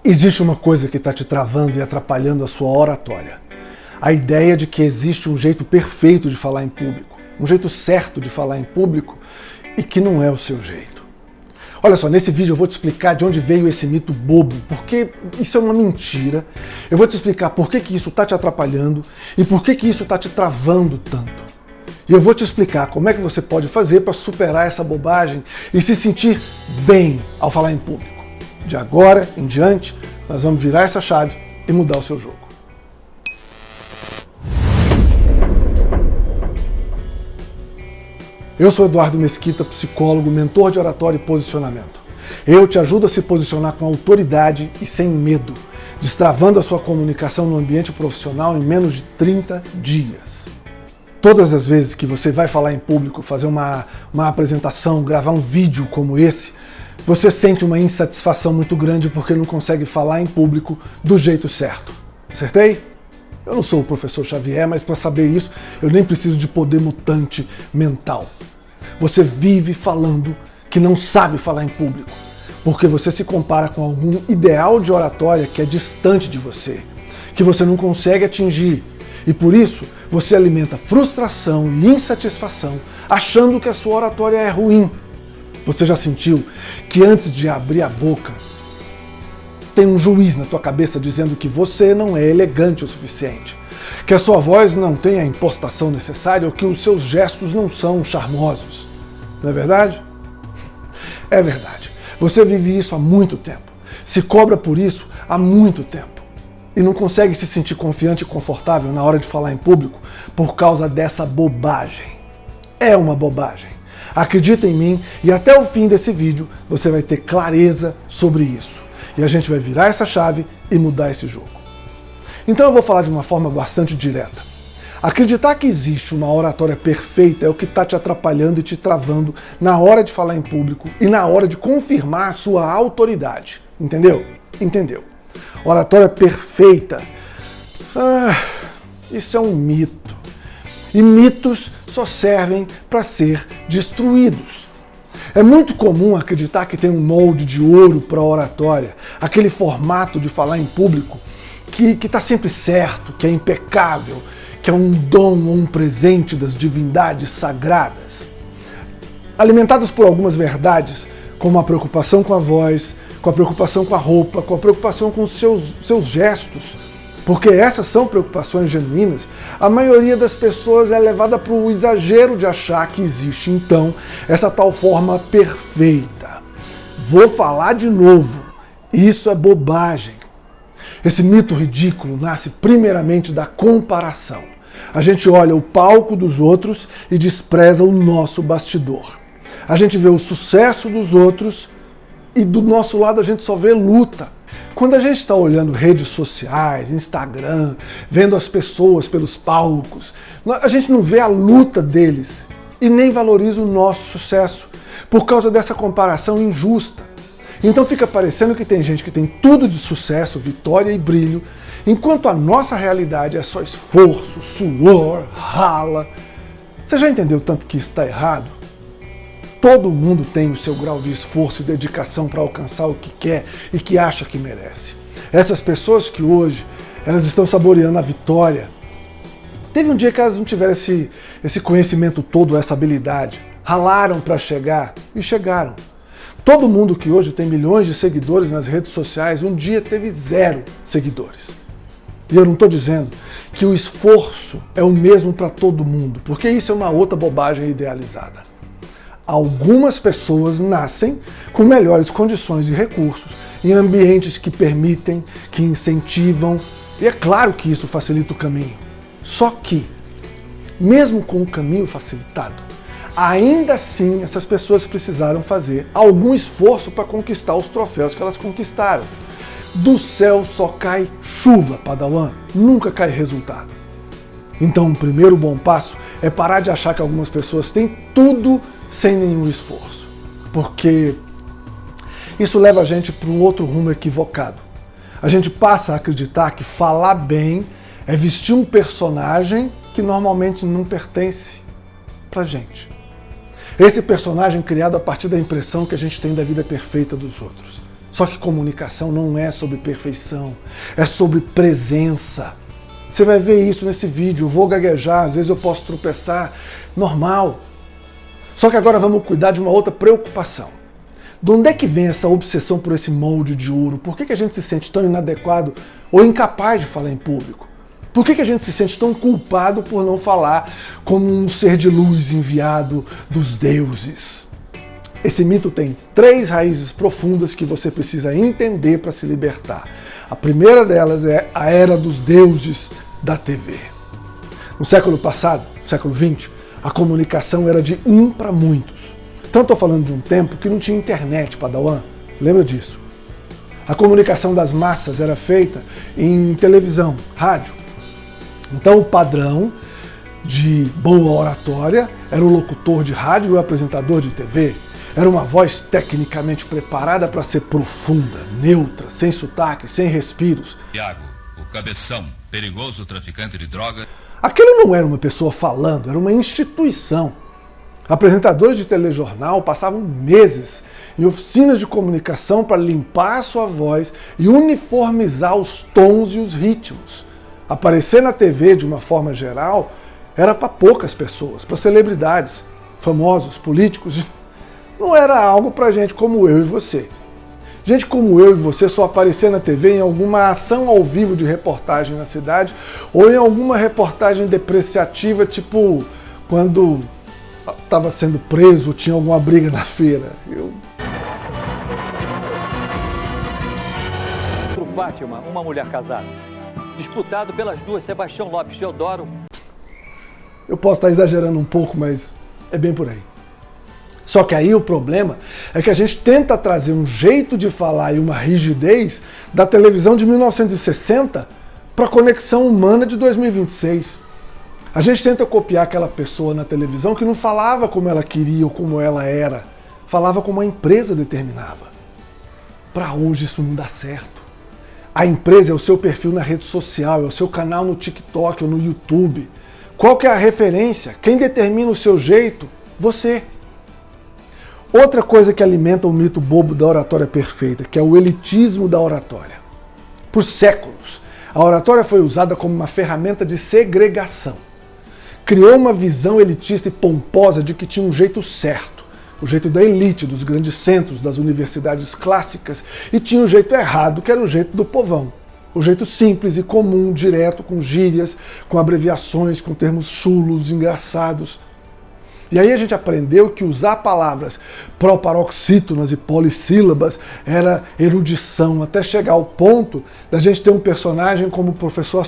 Existe uma coisa que está te travando e atrapalhando a sua oratória. A ideia de que existe um jeito perfeito de falar em público, um jeito certo de falar em público e que não é o seu jeito. Olha só, nesse vídeo eu vou te explicar de onde veio esse mito bobo, porque isso é uma mentira. Eu vou te explicar por que isso está te atrapalhando e por que isso está te travando tanto. E eu vou te explicar como é que você pode fazer para superar essa bobagem e se sentir bem ao falar em público. De agora em diante, nós vamos virar essa chave e mudar o seu jogo. Eu sou Eduardo Mesquita, psicólogo, mentor de oratória e posicionamento. Eu te ajudo a se posicionar com autoridade e sem medo, destravando a sua comunicação no ambiente profissional em menos de 30 dias. Todas as vezes que você vai falar em público, fazer uma apresentação, gravar um vídeo como esse, você sente uma insatisfação muito grande porque não consegue falar em público do jeito certo. Acertei? Eu não sou o professor Xavier, mas para saber isso, eu nem preciso de poder mutante mental. Você vive falando que não sabe falar em público, porque você se compara com algum ideal de oratória que é distante de você, que você não consegue atingir, e por isso você alimenta frustração e insatisfação, achando que a sua oratória é ruim. Você já sentiu que antes de abrir a boca, tem um juiz na tua cabeça dizendo que você não é elegante o suficiente, que a sua voz não tem a impostação necessária ou que os seus gestos não são charmosos? Não é verdade? É verdade. Você vive isso há muito tempo, se cobra por isso há muito tempo e não consegue se sentir confiante e confortável na hora de falar em público por causa dessa bobagem. É uma bobagem. Acredita em mim e até o fim desse vídeo você vai ter clareza sobre isso. E a gente vai virar essa chave e mudar esse jogo. Então eu vou falar de uma forma bastante direta. Acreditar que existe uma oratória perfeita é o que está te atrapalhando e te travando na hora de falar em público e na hora de confirmar a sua autoridade. Entendeu? Entendeu. Oratória perfeita. Isso é um mito. E mitos só servem para ser destruídos. É muito comum acreditar que tem um molde de ouro para a oratória, aquele formato de falar em público que está sempre certo, que é impecável, que é um dom ou um presente das divindades sagradas. Alimentados por algumas verdades, como a preocupação com a voz, com a preocupação com a roupa, com a preocupação com os seus gestos, porque essas são preocupações genuínas, a maioria das pessoas é levada para o exagero de achar que existe, então, essa tal forma perfeita. Vou falar de novo, isso é bobagem. Esse mito ridículo nasce primeiramente da comparação. A gente olha o palco dos outros e despreza o nosso bastidor. A gente vê o sucesso dos outros e do nosso lado a gente só vê luta. Quando a gente está olhando redes sociais, Instagram, vendo as pessoas pelos palcos, a gente não vê a luta deles e nem valoriza o nosso sucesso por causa dessa comparação injusta. Então fica parecendo que tem gente que tem tudo de sucesso, vitória e brilho, enquanto a nossa realidade é só esforço, suor, rala. Você já entendeu tanto que isso está errado? Todo mundo tem o seu grau de esforço e dedicação para alcançar o que quer e que acha que merece. Essas pessoas que hoje elas estão saboreando a vitória, teve um dia que elas não tiveram esse conhecimento todo, essa habilidade, ralaram para chegar e chegaram. Todo mundo que hoje tem milhões de seguidores nas redes sociais, um dia teve 0 seguidores. E eu não estou dizendo que o esforço é o mesmo para todo mundo, porque isso é uma outra bobagem idealizada. Algumas pessoas nascem com melhores condições e recursos, em ambientes que permitem, que incentivam, e é claro que isso facilita o caminho. Só que, mesmo com o caminho facilitado, ainda assim essas pessoas precisaram fazer algum esforço para conquistar os troféus que elas conquistaram. Do céu só cai chuva, Padawan, nunca cai resultado. Então, o primeiro bom passo é parar de achar que algumas pessoas têm tudo sem nenhum esforço, porque isso leva a gente para um outro rumo equivocado. A gente passa a acreditar que falar bem é vestir um personagem que normalmente não pertence pra gente. Esse personagem criado a partir da impressão que a gente tem da vida perfeita dos outros. Só que comunicação não é sobre perfeição, é sobre presença. Você vai ver isso nesse vídeo, eu vou gaguejar, às vezes eu posso tropeçar, normal. Só que agora vamos cuidar de uma outra preocupação. De onde é que vem essa obsessão por esse molde de ouro? Por que a gente se sente tão inadequado ou incapaz de falar em público? Por que a gente se sente tão culpado por não falar como um ser de luz enviado dos deuses? Esse mito tem 3 raízes profundas que você precisa entender para se libertar. A primeira delas é a era dos deuses da TV. No século passado, século XX, a comunicação era de um para muitos. Então estou falando de um tempo que não tinha internet, Padawan. Lembra disso? A comunicação das massas era feita em televisão, rádio. Então o padrão de boa oratória era o locutor de rádio e o apresentador de TV. Era uma voz tecnicamente preparada para ser profunda, neutra, sem sotaque, sem respiros. Tiago, o cabeção, perigoso traficante de droga. Aquilo não era uma pessoa falando, era uma instituição. Apresentadores de telejornal passavam meses em oficinas de comunicação para limpar a sua voz e uniformizar os tons e os ritmos. Aparecer na TV de uma forma geral era para poucas pessoas, para celebridades, famosos, políticos. Não era algo para gente como eu e você. Gente como eu e você só aparecer na TV em alguma ação ao vivo de reportagem na cidade ou em alguma reportagem depreciativa, tipo quando estava sendo preso ou tinha alguma briga na feira. Fátima, uma mulher casada. Disputado pelas duas, Sebastião Lopes Teodoro. Eu posso estar exagerando um pouco, mas é bem por aí. Só que aí o problema é que a gente tenta trazer um jeito de falar e uma rigidez da televisão de 1960 para a conexão humana de 2026. A gente tenta copiar aquela pessoa na televisão que não falava como ela queria ou como ela era, falava como a empresa determinava. Para hoje isso não dá certo. A empresa é o seu perfil na rede social, é o seu canal no TikTok ou no YouTube. Qual que é a referência? Quem determina o seu jeito? Você. Outra coisa que alimenta o mito bobo da oratória perfeita, que é o elitismo da oratória. Por séculos, a oratória foi usada como uma ferramenta de segregação. Criou uma visão elitista e pomposa de que tinha um jeito certo, o jeito da elite, dos grandes centros, das universidades clássicas, e tinha um jeito errado, que era o jeito do povão. O jeito simples e comum, direto, com gírias, com abreviações, com termos chulos, engraçados. E aí a gente aprendeu que usar palavras proparoxítonas e polissílabas era erudição, até chegar ao ponto da gente ter um personagem como o professor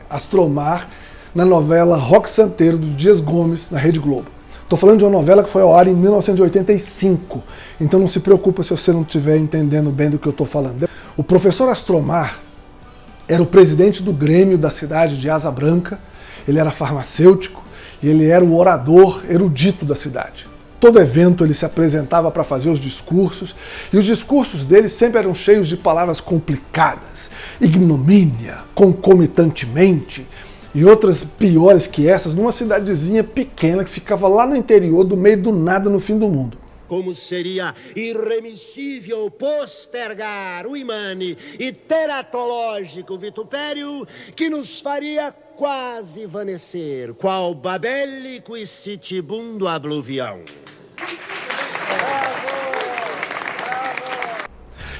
Astromar na novela Roque Santeiro, do Dias Gomes, na Rede Globo. Estou falando de uma novela que foi ao ar em 1985, então não se preocupa se você não estiver entendendo bem do que eu estou falando. O professor Astromar era o presidente do Grêmio da cidade de Asa Branca, ele era farmacêutico, e ele era o orador erudito da cidade. Todo evento ele se apresentava para fazer os discursos, e os discursos dele sempre eram cheios de palavras complicadas, ignomínia, concomitantemente, e outras piores que essas, numa cidadezinha pequena que ficava lá no interior, do meio do nada, no fim do mundo. Como seria irremissível postergar o imane e teratológico vitupério que nos faria quase vanecer, qual babélico e sitibundo abluvião.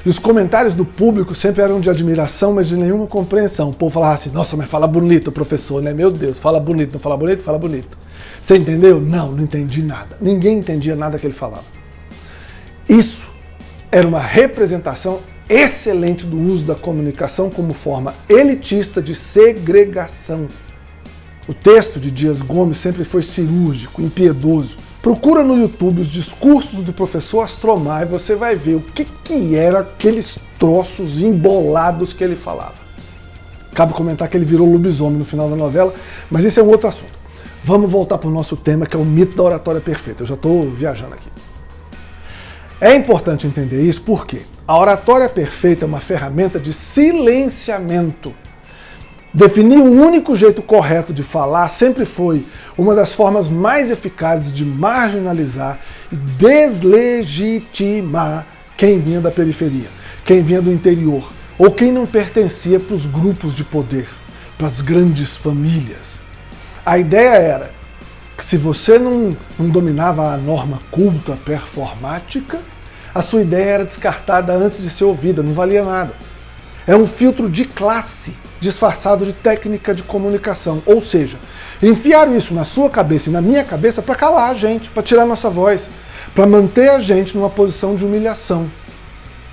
E os comentários do público sempre eram de admiração, mas de nenhuma compreensão. O povo falava assim, nossa, mas fala bonito, professor, né? Meu Deus, fala bonito, não fala bonito, fala bonito. Você entendeu? Não, não entendi nada. Ninguém entendia nada que ele falava. Isso era uma representação excelente do uso da comunicação como forma elitista de segregação. O texto de Dias Gomes sempre foi cirúrgico, impiedoso. Procura no YouTube os discursos do professor Astromar e você vai ver o que eram aqueles troços embolados que ele falava. Cabe comentar que ele virou lobisomem no final da novela, mas esse é um outro assunto. Vamos voltar para o nosso tema, que é o mito da oratória perfeita. Eu já estou viajando aqui. É importante entender isso porque a oratória perfeita é uma ferramenta de silenciamento. Definir um único jeito correto de falar sempre foi uma das formas mais eficazes de marginalizar e deslegitimar quem vinha da periferia, quem vinha do interior, ou quem não pertencia para os grupos de poder, para as grandes famílias. A ideia era que se você não dominava a norma culta performática, a sua ideia era descartada antes de ser ouvida, não valia nada. É um filtro de classe disfarçado de técnica de comunicação, ou seja, enfiaram isso na sua cabeça e na minha cabeça para calar a gente, para tirar nossa voz, para manter a gente numa posição de humilhação.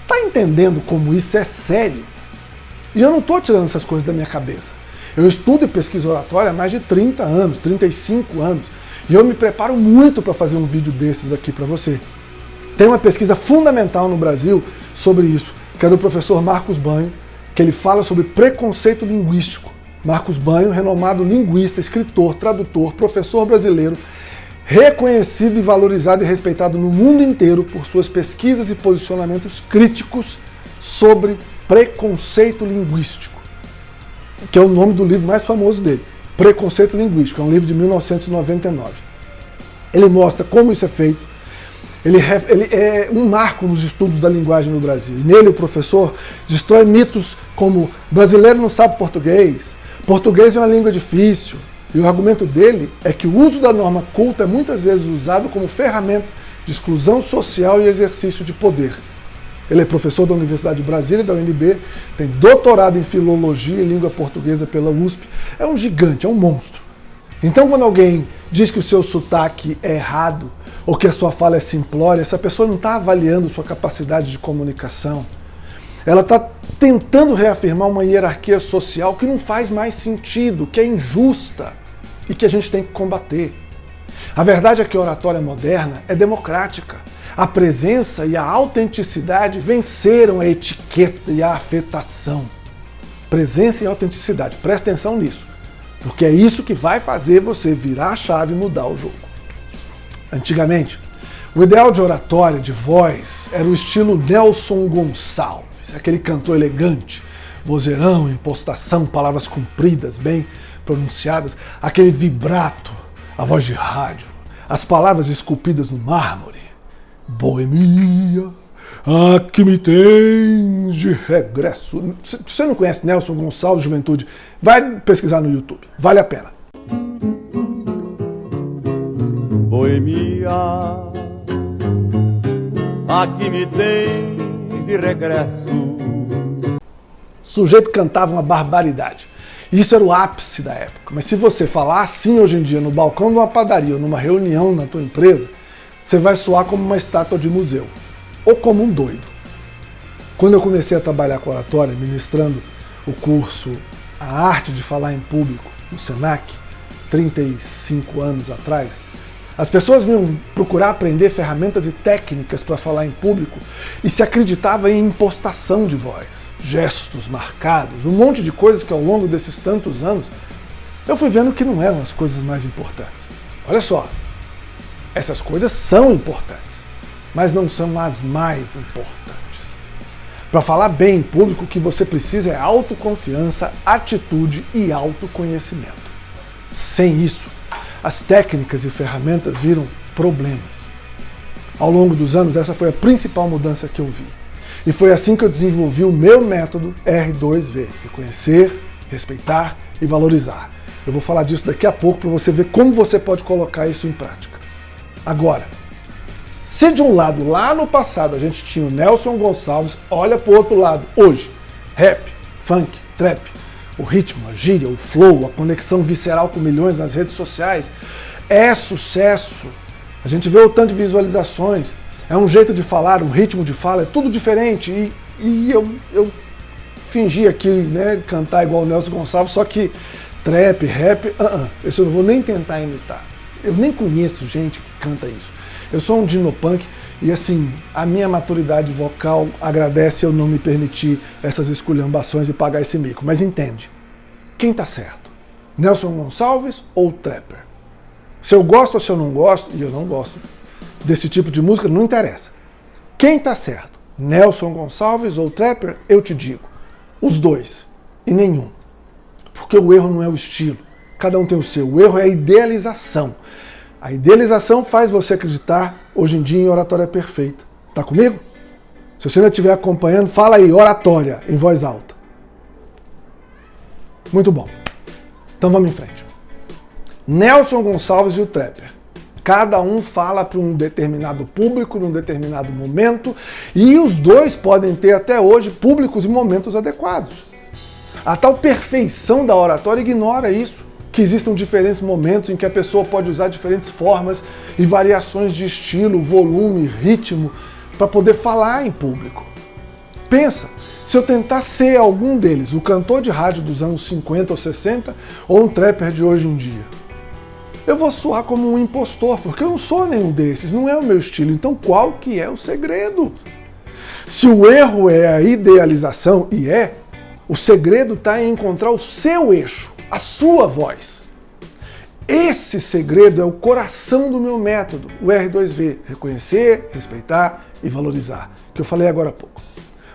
Tá entendendo como isso é sério? E eu não estou tirando essas coisas da minha cabeça. Eu estudo e pesquiso oratória há mais de 30 anos, 35 anos, e eu me preparo muito para fazer um vídeo desses aqui para você. Tem uma pesquisa fundamental no Brasil sobre isso, que é do professor Marcos Banho, que ele fala sobre preconceito linguístico. Marcos Banho, renomado linguista, escritor, tradutor, professor brasileiro, reconhecido e valorizado e respeitado no mundo inteiro por suas pesquisas e posicionamentos críticos sobre preconceito linguístico, que é o nome do livro mais famoso dele, Preconceito Linguístico, é um livro de 1999. Ele mostra como isso é feito, ele é um marco nos estudos da linguagem no Brasil. E nele o professor destrói mitos como brasileiro não sabe português, português é uma língua difícil. E o argumento dele é que o uso da norma culta é muitas vezes usado como ferramenta de exclusão social e exercício de poder. Ele é professor da Universidade de Brasília, da UNB, tem doutorado em filologia e língua portuguesa pela USP. É um gigante, é um monstro. Então quando alguém diz que o seu sotaque é errado ou que a sua fala é simplória, essa pessoa não está avaliando sua capacidade de comunicação. Ela está tentando reafirmar uma hierarquia social que não faz mais sentido, que é injusta e que a gente tem que combater. A verdade é que a oratória moderna é democrática. A presença e a autenticidade venceram a etiqueta e a afetação. Presença e autenticidade, presta atenção nisso, porque é isso que vai fazer você virar a chave e mudar o jogo. Antigamente, o ideal de oratória, de voz, era o estilo Nelson Gonçalves, aquele cantor elegante, vozeirão, impostação, palavras compridas, bem pronunciadas, aquele vibrato, a voz de rádio, as palavras esculpidas no mármore. Boemia, aqui me tens de regresso. Se você não conhece Nelson Gonçalves, Juventude, vai pesquisar no YouTube, vale a pena. Boemia, aqui me tens de regresso. O sujeito cantava uma barbaridade. Isso era o ápice da época. Mas se você falar assim hoje em dia no balcão de uma padaria ou numa reunião na tua empresa, você vai soar como uma estátua de museu, ou como um doido. Quando eu comecei a trabalhar com oratória, ministrando o curso A Arte de Falar em Público, no Senac, 35 anos atrás, as pessoas vinham procurar aprender ferramentas e técnicas para falar em público e se acreditava em impostação de voz, gestos marcados, um monte de coisas que ao longo desses tantos anos eu fui vendo que não eram as coisas mais importantes. Olha só, essas coisas são importantes, mas não são as mais importantes. Para falar bem em público, o que você precisa é autoconfiança, atitude e autoconhecimento. Sem isso, as técnicas e ferramentas viram problemas. Ao longo dos anos, essa foi a principal mudança que eu vi. E foi assim que eu desenvolvi o meu método R2V, reconhecer, respeitar e valorizar. Eu vou falar disso daqui a pouco para você ver como você pode colocar isso em prática. Agora, se de um lado, lá no passado, a gente tinha o Nelson Gonçalves, olha para o outro lado, hoje, rap, funk, trap, o ritmo, a gíria, o flow, a conexão visceral com milhões nas redes sociais, é sucesso. A gente vê o tanto de visualizações, é um jeito de falar, um ritmo de fala, é tudo diferente. E eu fingi aqui, né, cantar igual o Nelson Gonçalves, só que trap, rap, isso eu não vou nem tentar imitar. Eu nem conheço gente que canta isso. Eu sou um dinopunk e assim, a minha maturidade vocal agradece eu não me permitir essas esculhambações e pagar esse mico. Mas entende, quem tá certo? Nelson Gonçalves ou Trapper? Se eu gosto ou se eu não gosto, e eu não gosto desse tipo de música, não interessa. Quem tá certo? Nelson Gonçalves ou Trapper? Eu te digo, os dois e nenhum. Porque o erro não é o estilo. Cada um tem o seu. O erro é a idealização. A idealização faz você acreditar, hoje em dia, em oratória perfeita. Tá comigo? Se você ainda estiver acompanhando, fala aí, oratória, em voz alta. Muito bom. Então vamos em frente. Nelson Gonçalves e o Trapper. Cada um fala para um determinado público, num determinado momento, e os dois podem ter até hoje públicos e momentos adequados. A tal perfeição da oratória ignora isso, que existam diferentes momentos em que a pessoa pode usar diferentes formas e variações de estilo, volume, ritmo, para poder falar em público. Pensa, se eu tentar ser algum deles, o cantor de rádio dos anos 50 ou 60, ou um trapper de hoje em dia, eu vou soar como um impostor, porque eu não sou nenhum desses, não é o meu estilo. Então qual que é o segredo? Se o erro é a idealização, e o segredo está em encontrar o seu eixo, a sua voz. Esse segredo é o coração do meu método, o R2V, reconhecer, respeitar e valorizar, que eu falei agora há pouco.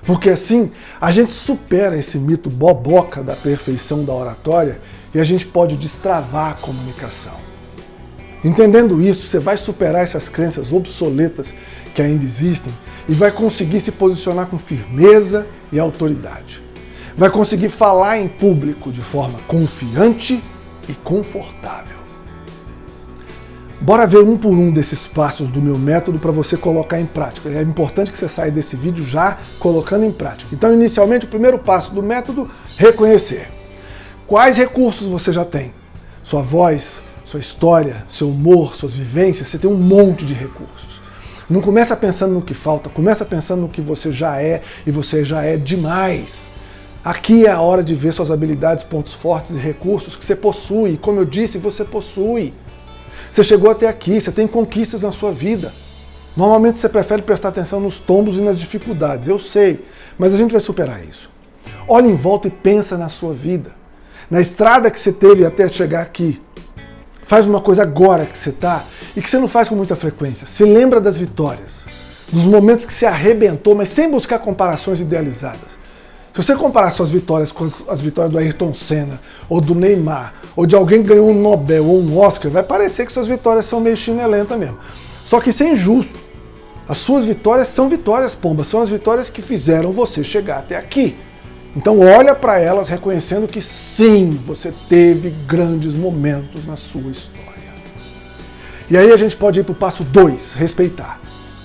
Porque assim, a gente supera esse mito boboca da perfeição da oratória e a gente pode destravar a comunicação. Entendendo isso, você vai superar essas crenças obsoletas que ainda existem e vai conseguir se posicionar com firmeza e autoridade. Vai conseguir falar em público de forma confiante e confortável. Bora ver um por um desses passos do meu método para você colocar em prática. É importante que você saia desse vídeo já colocando em prática. Então, inicialmente, o primeiro passo do método, reconhecer. Quais recursos você já tem? Sua voz, sua história, seu humor, suas vivências, você tem um monte de recursos. Não começa pensando no que falta, começa pensando no que você já é, e você já é demais. Aqui é a hora de ver suas habilidades, pontos fortes e recursos que você possui. Como eu disse, você possui. Você chegou até aqui, você tem conquistas na sua vida. Normalmente você prefere prestar atenção nos tombos e nas dificuldades, eu sei, mas a gente vai superar isso. Olha em volta e pensa na sua vida, na estrada que você teve até chegar aqui. Faz uma coisa agora que você está e que você não faz com muita frequência. Se lembra das vitórias, dos momentos que você arrebentou, mas sem buscar comparações idealizadas. Se você comparar suas vitórias com as vitórias do Ayrton Senna, ou do Neymar, ou de alguém que ganhou um Nobel ou um Oscar, vai parecer que suas vitórias são meio chinelenta mesmo. Só que isso é injusto. As suas vitórias são vitórias, pomba, são as vitórias que fizeram você chegar até aqui. Então olha para elas reconhecendo que sim, você teve grandes momentos na sua história. E aí a gente pode ir para o passo 2, respeitar.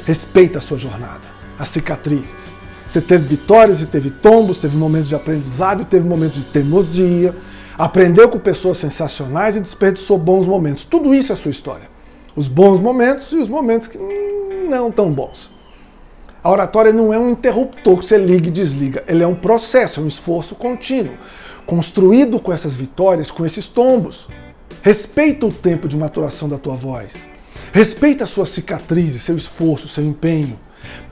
Respeita a sua jornada, as cicatrizes. Você teve vitórias e teve tombos, teve momentos de aprendizado e teve momentos de teimosia, aprendeu com pessoas sensacionais e desperdiçou bons momentos. Tudo isso é a sua história. Os bons momentos e os momentos que não tão bons. A oratória não é um interruptor que você liga e desliga. Ele é um processo, é um esforço contínuo, construído com essas vitórias, com esses tombos. Respeita o tempo de maturação da tua voz. Respeita as suas cicatrizes, seu esforço, seu empenho.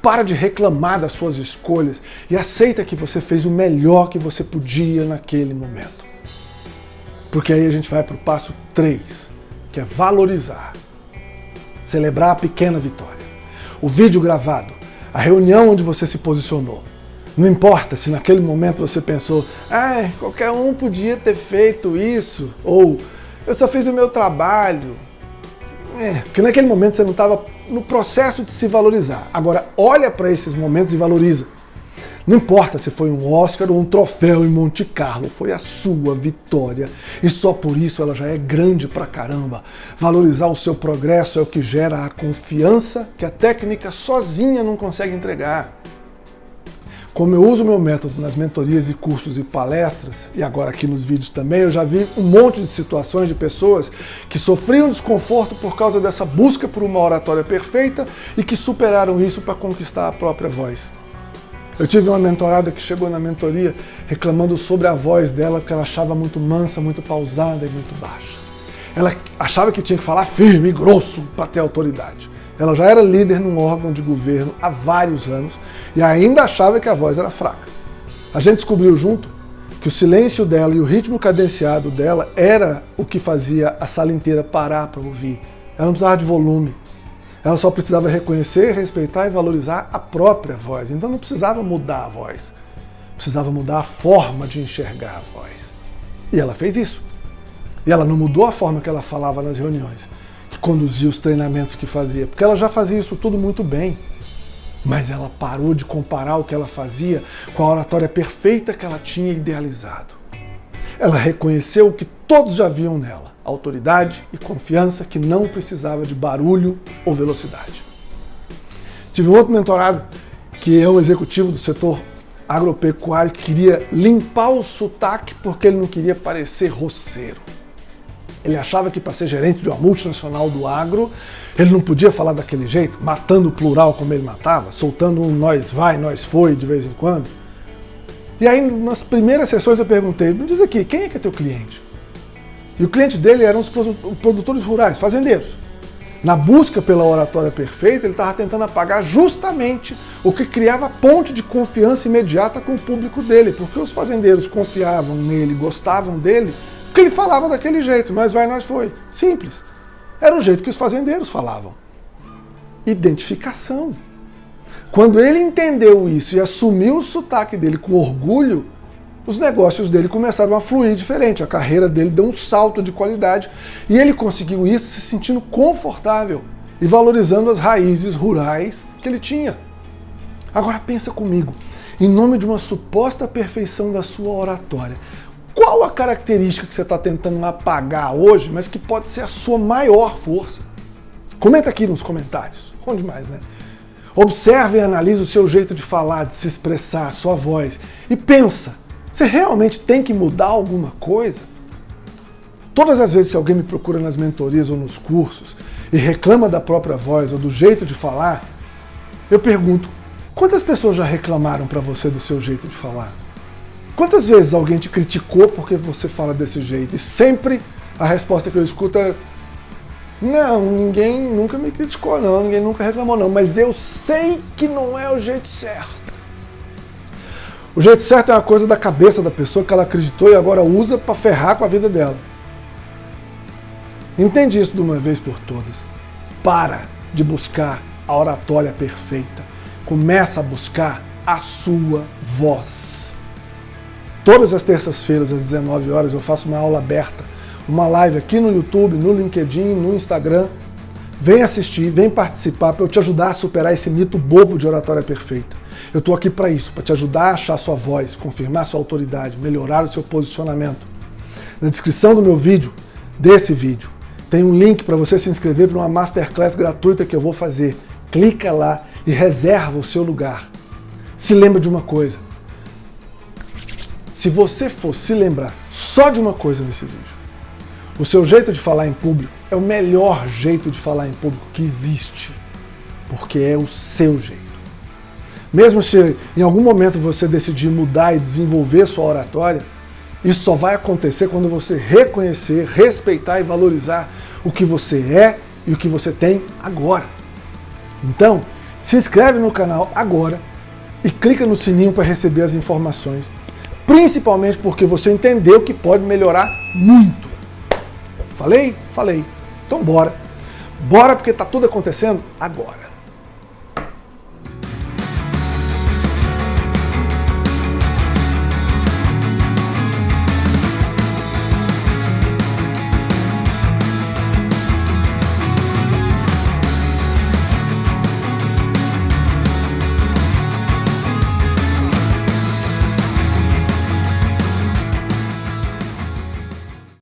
Para de reclamar das suas escolhas e aceita que você fez o melhor que você podia naquele momento. Porque aí a gente vai para o passo 3, que é valorizar. Celebrar a pequena vitória. O vídeo gravado, a reunião onde você se posicionou. Não importa se naquele momento você pensou, qualquer um podia ter feito isso, ou eu só fiz o meu trabalho. Porque naquele momento você não estava no processo de se valorizar. Agora, olha para esses momentos e valoriza. Não importa se foi um Oscar ou um troféu em Monte Carlo, foi a sua vitória. E só por isso ela já é grande pra caramba. Valorizar o seu progresso é o que gera a confiança que a técnica sozinha não consegue entregar. Como eu uso o meu método nas mentorias e cursos e palestras, e agora aqui nos vídeos também, eu já vi um monte de situações de pessoas que sofriam desconforto por causa dessa busca por uma oratória perfeita e que superaram isso para conquistar a própria voz. Eu tive uma mentorada que chegou na mentoria reclamando sobre a voz dela, porque ela achava muito mansa, muito pausada e muito baixa. Ela achava que tinha que falar firme e grosso para ter autoridade. Ela já era líder num órgão de governo há vários anos e ainda achava que a voz era fraca. A gente descobriu junto que o silêncio dela e o ritmo cadenciado dela era o que fazia a sala inteira parar para ouvir. Ela não precisava de volume. Ela só precisava reconhecer, respeitar e valorizar a própria voz. Então não precisava mudar a voz. Precisava mudar a forma de enxergar a voz. E ela fez isso. E ela não mudou a forma que ela falava nas reuniões, que conduzia os treinamentos que fazia, porque ela já fazia isso tudo muito bem. Mas ela parou de comparar o que ela fazia com a oratória perfeita que ela tinha idealizado. Ela reconheceu o que todos já viam nela, autoridade e confiança que não precisava de barulho ou velocidade. Tive um outro mentorado que é um executivo do setor agropecuário que queria limpar o sotaque porque ele não queria parecer roceiro. Ele achava que para ser gerente de uma multinacional do agro, ele não podia falar daquele jeito, matando o plural como ele matava, soltando um nós vai, nós foi de vez em quando. E aí, nas primeiras sessões eu perguntei, me diz aqui, quem é que é teu cliente? E o cliente dele eram os produtores rurais, fazendeiros. Na busca pela oratória perfeita, ele estava tentando apagar justamente o que criava ponte de confiança imediata com o público dele, porque os fazendeiros confiavam nele, gostavam dele, porque ele falava daquele jeito, nós vai, nós foi. Simples. Era o jeito que os fazendeiros falavam. Identificação. Quando ele entendeu isso e assumiu o sotaque dele com orgulho, os negócios dele começaram a fluir diferente, a carreira dele deu um salto de qualidade e ele conseguiu isso se sentindo confortável e valorizando as raízes rurais que ele tinha. Agora pensa comigo, em nome de uma suposta perfeição da sua oratória, qual a característica que você está tentando apagar hoje, mas que pode ser a sua maior força? Comenta aqui nos comentários. Bom demais, né? Observe e analise o seu jeito de falar, de se expressar, a sua voz. E pensa, você realmente tem que mudar alguma coisa? Todas as vezes que alguém me procura nas mentorias ou nos cursos e reclama da própria voz ou do jeito de falar, eu pergunto, quantas pessoas já reclamaram para você do seu jeito de falar? Quantas vezes alguém te criticou porque você fala desse jeito? E sempre a resposta que eu escuto é: não, ninguém nunca me criticou não, ninguém nunca reclamou não, mas eu sei que não é o jeito certo. O jeito certo é uma coisa da cabeça da pessoa que ela acreditou e agora usa para ferrar com a vida dela. Entende isso de uma vez por todas. Para de buscar a oratória perfeita. Começa a buscar a sua voz. Todas as terças-feiras, às 19 horas, eu faço uma aula aberta, uma live aqui no YouTube, no LinkedIn, no Instagram. Vem assistir, vem participar para eu te ajudar a superar esse mito bobo de oratória perfeita. Eu estou aqui para isso, para te ajudar a achar sua voz, confirmar sua autoridade, melhorar o seu posicionamento. Na descrição do meu vídeo, desse vídeo, tem um link para você se inscrever para uma masterclass gratuita que eu vou fazer. Clica lá e reserva o seu lugar. Se lembra de uma coisa. Se você for se lembrar só de uma coisa nesse vídeo, o seu jeito de falar em público é o melhor jeito de falar em público que existe, porque é o seu jeito. Mesmo se em algum momento você decidir mudar e desenvolver sua oratória, isso só vai acontecer quando você reconhecer, respeitar e valorizar o que você é e o que você tem agora. Então, se inscreve no canal agora e clica no sininho para receber as informações. Principalmente porque você entendeu que pode melhorar muito. Falei? Falei. Então bora. Bora porque tá tudo acontecendo agora.